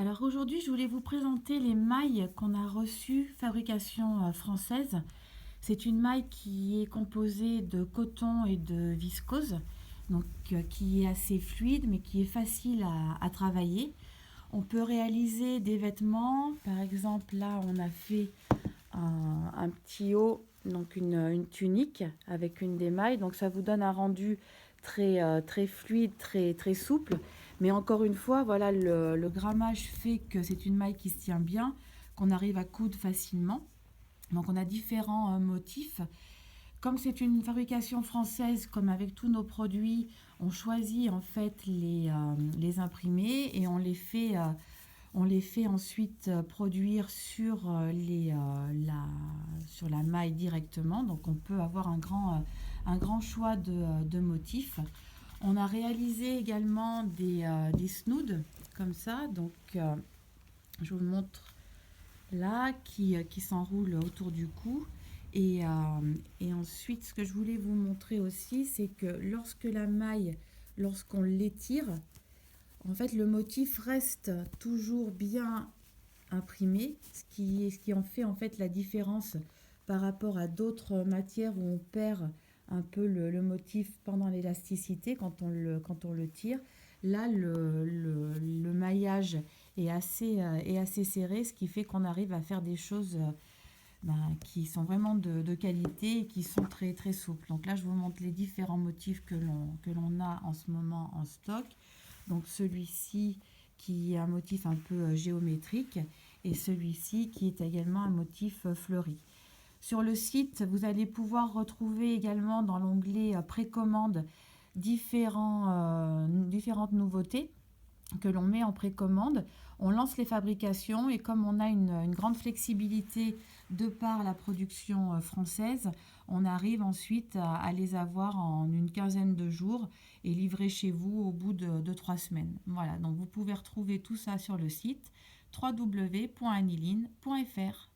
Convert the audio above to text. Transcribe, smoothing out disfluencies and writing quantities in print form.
Alors aujourd'hui, je voulais vous présenter les mailles qu'on a reçues fabrication française. C'est une maille qui est composée de coton et de viscose, donc qui est assez fluide mais qui est facile à travailler. On peut réaliser des vêtements, par exemple là on a fait un petit haut, donc une tunique avec une des mailles, donc ça vous donne un rendu très fluide, très souple. Mais encore une fois, voilà, le grammage fait que c'est une maille qui se tient bien, qu'on arrive à coudre facilement. Donc on a différents motifs. Comme c'est une fabrication française, comme avec tous nos produits, on choisit en fait les imprimés et on les fait ensuite produire sur la maille directement. Donc on peut avoir un grand choix de motifs. On a réalisé également des snoods comme ça. Donc je vous le montre là, qui s'enroule autour du cou. Et ensuite, ce que je voulais vous montrer aussi, c'est que lorsque la maille, lorsqu'on l'étire, en fait, le motif reste toujours bien imprimé, ce qui en fait en fait la différence par rapport à d'autres matières où on perd un peu motif pendant l'élasticité quand on le tire. Là, le maillage est assez serré, ce qui fait qu'on arrive à faire des choses qui sont vraiment de qualité et qui sont très souples. Donc là, je vous montre les différents motifs que l'on a en ce moment en stock. Donc celui-ci qui est un motif un peu géométrique et celui-ci qui est également un motif fleuri. Sur le site, vous allez pouvoir retrouver également dans l'onglet précommande différentes nouveautés que l'on met en précommande. On lance les fabrications et comme on a une grande flexibilité de par la production française, on arrive ensuite à les avoir en une quinzaine de jours et livrer chez vous au bout de 3 semaines. Voilà, donc vous pouvez retrouver tout ça sur le site www.aniline.fr.